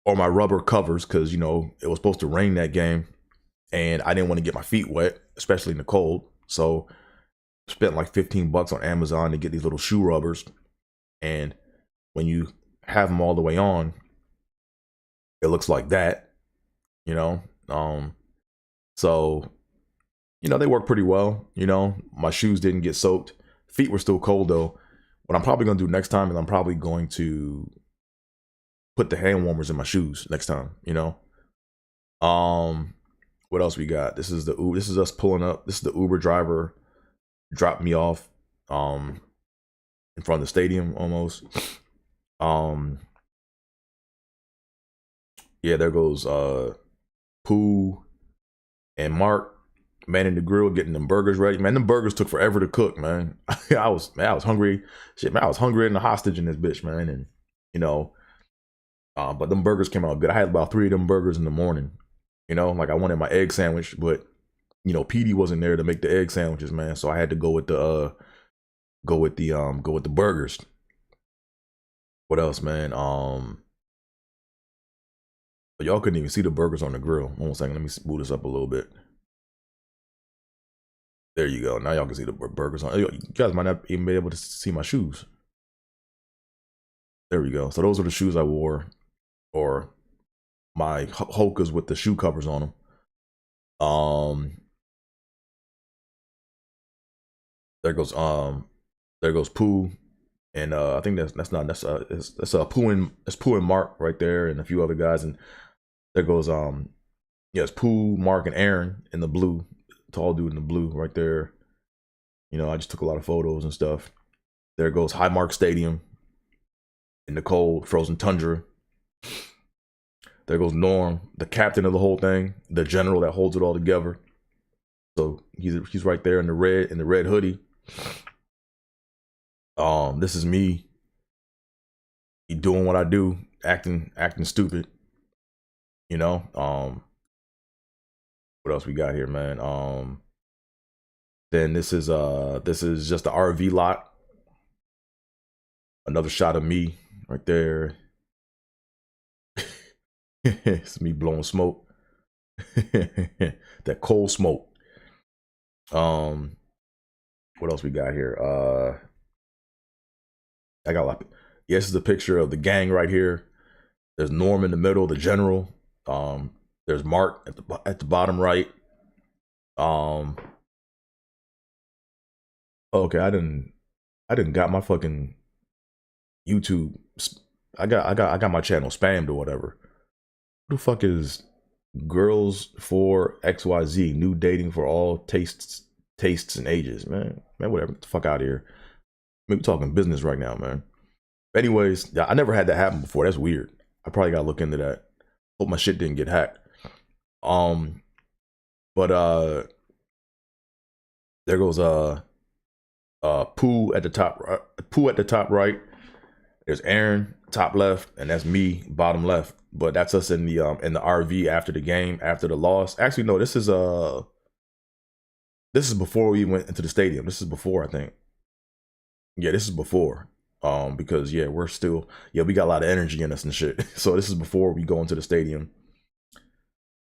or my rubber covers, because, you know, it was supposed to rain that game and I didn't want to get my feet wet, especially in the cold. So spent like $15 on Amazon to get these little shoe rubbers. And when you have them all the way on, it looks like that, you know. So, you know, they work pretty well. You know, my shoes didn't get soaked. Feet were still cold though. What I'm probably gonna do next time is I'm probably going to put the hand warmers in my shoes next time, you know. What else we got? This is us pulling up. This is the Uber driver dropped me off in front of the stadium almost. Yeah, there goes Pooh and Mark manning the grill, getting them burgers ready. Man, them burgers took forever to cook, man. I was hungry. Shit, man, I was hungry and a hostage in this bitch, man. And you know, but them burgers came out good. I had about 3 of them burgers in the morning. You know, like I wanted my egg sandwich, but you know, Petey wasn't there to make the egg sandwiches, man. So I had to go with the burgers. What else, man? But y'all couldn't even see the burgers on the grill. 1 second, let me move this up a little bit. There you go. Now y'all can see the burgers on. You guys might not even be able to see my shoes. There we go. So those are the shoes I wore, or my Hokas with the shoe covers on them. There goes Pooh, and I think that's Pooh and Mark right there, and a few other guys, and there goes it's Pooh, Mark, and Aaron in the blue, tall dude in the blue right there. You know, I just took a lot of photos and stuff. There goes Highmark Stadium in the cold, frozen tundra. There goes Norm, the captain of the whole thing, the general that holds it all together. So he's right there in the red hoodie. This is me doing what I do, acting stupid. You know, what else we got here, man? Then this is just the RV lot. Another shot of me right there. It's me blowing smoke. That cold smoke. What else we got here? I got like, this is a picture of the gang right here. There's Norm in the middle, the general. There's Mark at the bottom right. Okay, I didn't got my fucking YouTube. I got my channel spammed or whatever. Who the fuck is Girls for XYZ? New dating for all tastes and ages, man. Man, whatever. Get the fuck out of here. We're talking business right now, man. Anyways, yeah, I never had that happen before. That's weird. I probably gotta look into that. Hope my shit didn't get hacked. But there goes Pooh at the top right. There's Aaron top left, and that's me bottom left. But that's us in the RV after the game, after the loss. Actually, no, this is before we went into the stadium. This is before, I think. Yeah, this is before. Because yeah, we got a lot of energy in us and shit. So this is before we go into the stadium.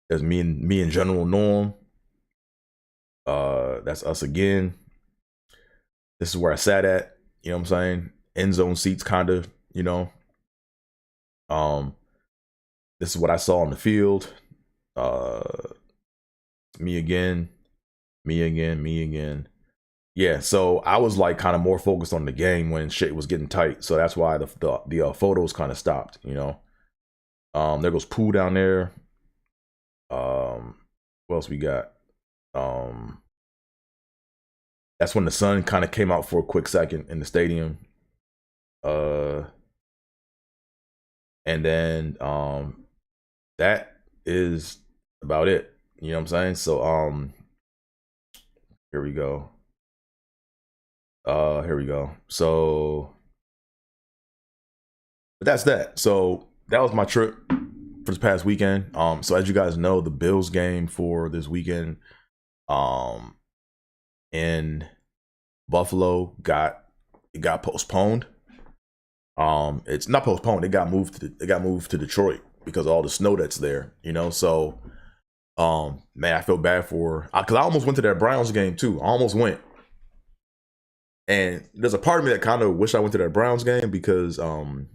There's me and General Norm. That's us again. This is where I sat at, you know what I'm saying? End zone seats, kinda, you know. This is what I saw on the field. Me again. Yeah, so I was like kind of more focused on the game when shit was getting tight. So that's why the photos kind of stopped, you know. There goes Pooh down there. What else we got? That's when the sun kind of came out for a quick second in the stadium. And then that is about it. You know what I'm saying? So here we go. Here we go. So but that's that. So that was my trip for this past weekend. So as you guys know, the Bills game for this weekend in Buffalo got postponed. It's not postponed. It got moved to Detroit because of all the snow that's there, you know. So man, I feel bad for, because I almost went to that Browns game too. I almost went. And there's a part of me that kind of wish I went to that Browns game because you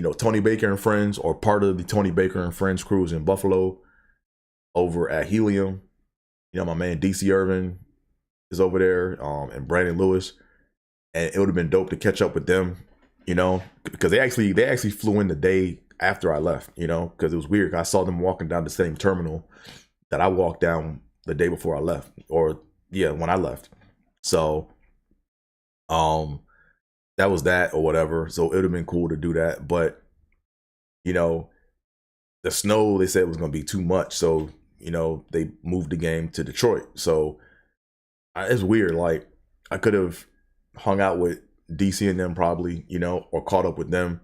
know, Tony Baker and friends, or part of the Tony Baker and friends crews in Buffalo over at Helium. You know, my man DC Irvin is over there, and Brandon Lewis. And it would have been dope to catch up with them, you know, because they actually flew in the day after I left, you know, because it was weird. I saw them walking down the same terminal that I walked down the day before I left, or yeah, when I left. So that was that or whatever. So it would have been cool to do that, but you know, the snow, they said it was going to be too much, so you know, they moved the game to Detroit. So it's weird. Like, I could have hung out with DC and them probably, you know, or caught up with them,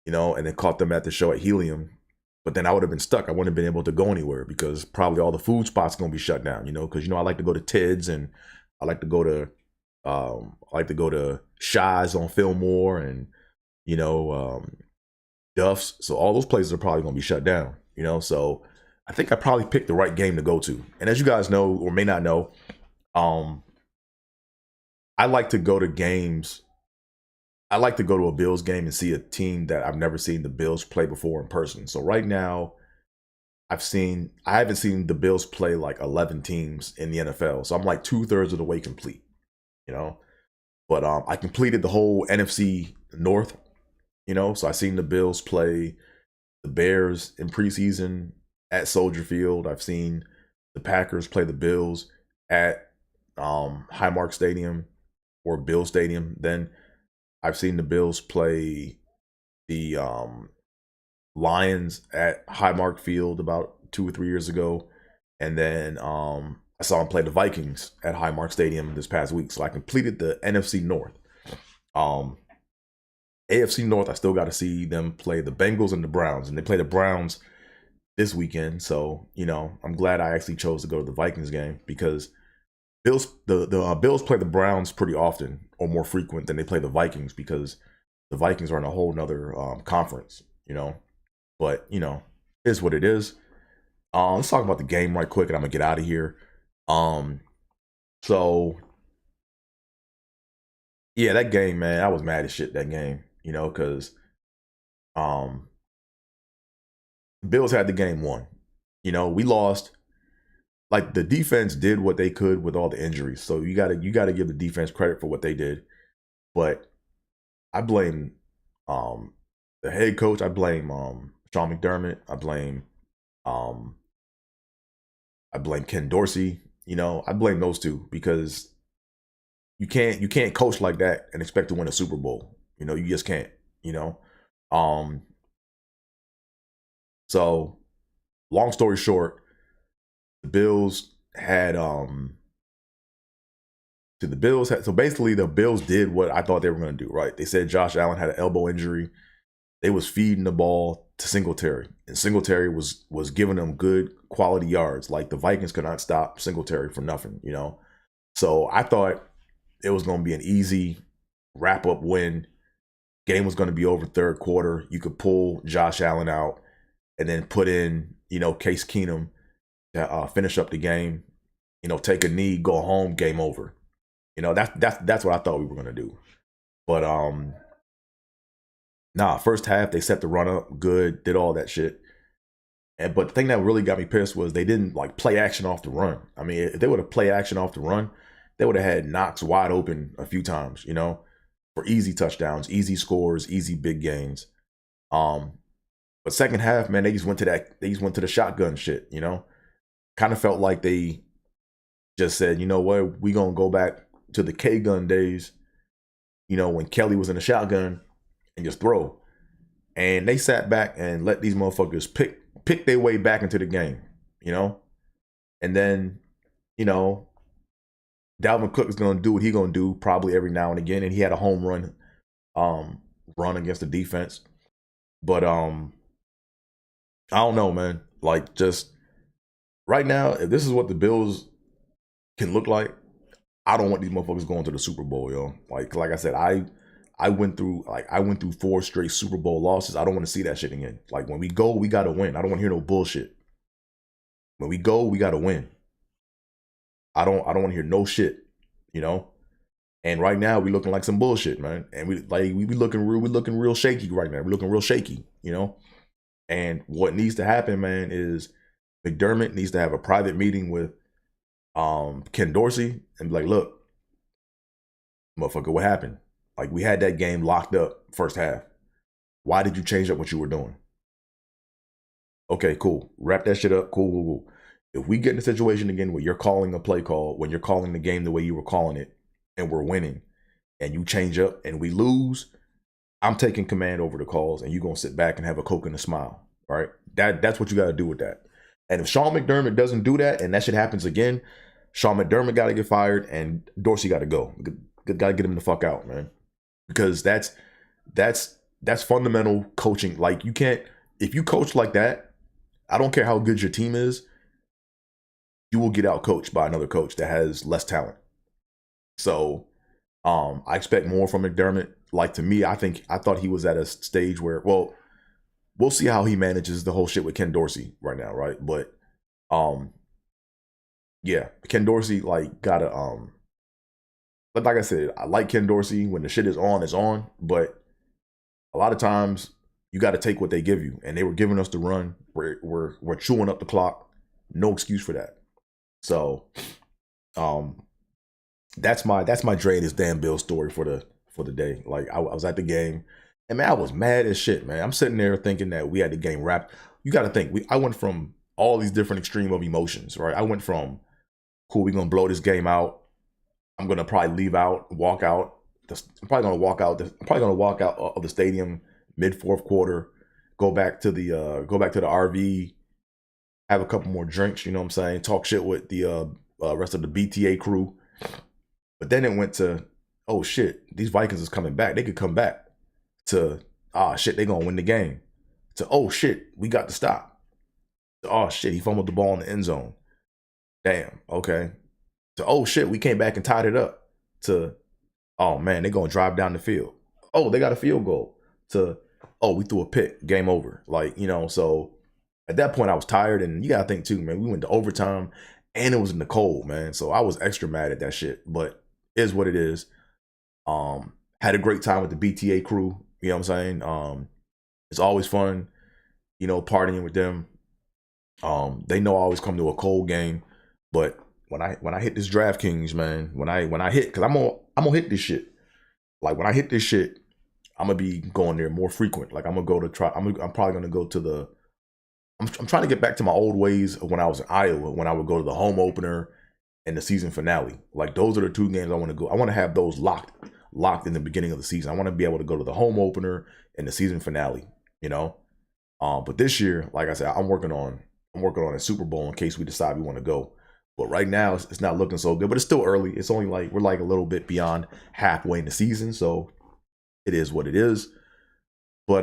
you know, and then caught them at the show at Helium. But then I would have been stuck. I wouldn't have been able to go anywhere because probably all the food spots are going to be shut down, you know, because, you know, I like to go to Ted's, and I like to go to Shy's on Fillmore, and, you know, Duff's. So all those places are probably going to be shut down, you know. So I think I probably picked the right game to go to. And as you guys know, or may not know, I like to go to games. I like to go to a Bills game and see a team that I've never seen the Bills play before in person. So right now, I haven't seen the Bills play like 11 teams in the NFL. So I'm like 2/3 of the way complete, you know. But I completed the whole NFC North, you know. So I seen the Bills play the Bears in preseason at Soldier Field. I've seen the Packers play the Bills at Highmark Stadium, or Bill Stadium. Then I've seen the Bills play the Lions at Highmark Field about 2 or 3 years ago. And then I saw them play the Vikings at Highmark Stadium this past week. So I completed the NFC North. AFC North, I still got to see them play the Bengals and the Browns. And they play the Browns this weekend. So, you know, I'm glad I actually chose to go to the Vikings game, because the Bills play the Browns pretty often, or more frequent than they play the Vikings, because the Vikings are in a whole nother conference, you know. But, you know, it is what it is. Let's talk about the game right quick, and I'm gonna get out of here. So yeah, that game, man, I was mad as shit that game, you know, because Bills had the game won. You know, we lost. Like, the defense did what they could with all the injuries. So you gotta give the defense credit for what they did. But I blame the head coach. I blame Sean McDermott. I blame Ken Dorsey. You know, I blame those two, because you can't coach like that and expect to win a Super Bowl. You know, you just can't, you know. So long story short, the Bills had so basically the Bills did what I thought they were going to do, right? They said Josh Allen had an elbow injury. They was feeding the ball to Singletary, and Singletary was giving them good quality yards. Like, the Vikings could not stop Singletary for nothing, you know. So I thought it was going to be an easy wrap-up win. Game was going to be over third quarter. You could pull Josh Allen out and then put in, you know, Case Keenum to finish up the game, you know, take a knee, go home, game over. You know, that's what I thought we were gonna do. But first half they set the run up good, did all that shit. But the thing that really got me pissed was they didn't like play action off the run. I mean, if they would have play action off the run, they would have had Knox wide open a few times, you know, for easy touchdowns, easy scores, easy big gains. But second half, man, they just went to the shotgun shit, Kind of felt like they just said, you know what, we gonna go back to the K gun days, when Kelly was in the shotgun and just throw. And they sat back and let these motherfuckers pick their way back into the game, And then, Dalvin Cook is gonna do what he gonna do probably every now and again, and he had a home run run against the defense. But I don't know, man. Like, just right now, if this is what the Bills can look like, I don't want these motherfuckers going to the Super Bowl, yo. Like I said, I went through 4 straight Super Bowl losses. I don't want to see that shit again. Like, when we go, we gotta win. I don't want to hear no bullshit. When we go, we gotta win. I don't want to hear no shit, And right now we looking like some bullshit, man. And we be looking real shaky right now. We're looking real shaky, And what needs to happen, man, is McDermott needs to have a private meeting with Ken Dorsey and be like, look, motherfucker, what happened? Like, we had that game locked up first half. Why did you change up what you were doing? Okay, cool. Wrap that shit up. Cool. If we get in a situation again where you're calling a play call, when you're calling the game the way you were calling it, and we're winning, and you change up and we lose, I'm taking command over the calls, and you're going to sit back and have a Coke and a smile, all right? That's what you got to do with that. And if Sean McDermott doesn't do that and that shit happens again, Sean McDermott got to get fired and Dorsey got to go. Got to get him the fuck out, man. Because that's fundamental coaching. Like, you can't, if you coach like that, I don't care how good your team is, you will get out coached by another coach that has less talent. So I expect more from McDermott. Like, to me, I thought he was at a stage where, well, we'll see how he manages the whole shit with Ken Dorsey right now, right? But yeah, Ken Dorsey, like, gotta but like I said, I like Ken Dorsey. When the shit is on, it's on. But a lot of times you got to take what they give you, and they were giving us the run. We're chewing up the clock. No excuse for that. So that's my Dre this damn Bill story for the day. Like, I was at the game, and man, I was mad as shit, man. I'm sitting there thinking that we had the game wrapped. You got to think, I went from all these different extreme of emotions, right? I went from, cool, we're gonna blow this game out. I'm gonna probably walk out. I'm probably gonna walk out of the stadium mid fourth quarter. Go back to the RV, have a couple more drinks. You know what I'm saying? Talk shit with the rest of the BTA crew. But then it went to, oh shit, these Vikings is coming back. They could come back. To, shit, they gonna win the game. To, oh shit, we got to stop. To, oh shit, he fumbled the ball in the end zone. Damn, okay. To, oh shit, we came back and tied it up. To, oh man, they're gonna drive down the field. Oh, they got a field goal. To, oh, we threw a pick. Game over. Like, so at that point I was tired, and you gotta think too, man, we went to overtime and it was in the cold, man. So I was extra mad at that shit. But it is what it is. Had a great time with the BTA crew. You know what I'm saying? It's always fun, partying with them. They know I always come to a cold game, but when I hit this DraftKings, man, when I hit, because I'm gonna hit this shit. Like, when I hit this shit, I'm gonna be going there more frequent. Like, I'm probably gonna go to the. I'm trying to get back to my old ways of when I was in Iowa, when I would go to the home opener and the season finale. Like, those are the two games I want to go. I want to have those locked in the beginning of the season. I want to be able to go to the home opener and the season finale. But this year, like I said, I'm working on a Super Bowl in case we decide we want to go. But right now, it's not looking so good. But it's still early. It's only we're a little bit beyond halfway in the season, so it is what it is. But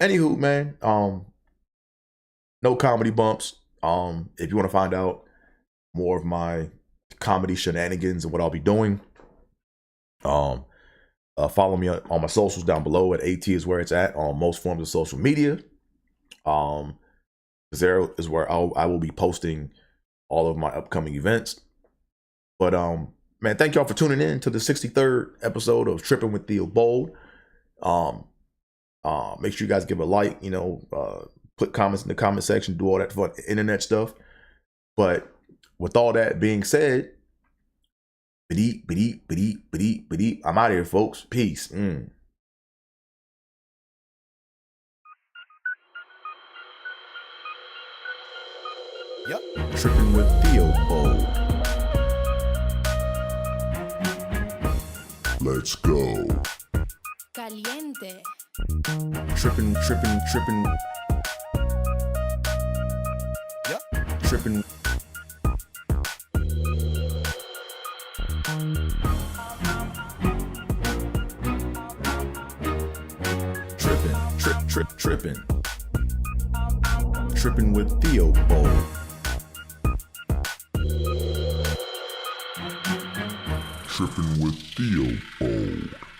anywho, man, no comedy bumps. If you want to find out more of my comedy shenanigans and what I'll be doing, follow me on my socials down below at AT is where it's at on most forms of social media. There is where I will be posting all of my upcoming events. But man, thank y'all for tuning in to the 63rd episode of Trippin with Theobold. Make sure you guys give a like, put comments in the comment section, do all that fun internet stuff. But with all that being said, I'm out of here, folks. Peace. Trippin with Theobold. Let's go. Caliente. Trippin. Trippin. Trippin. Trippin with Theobold. Trippin with Theobold.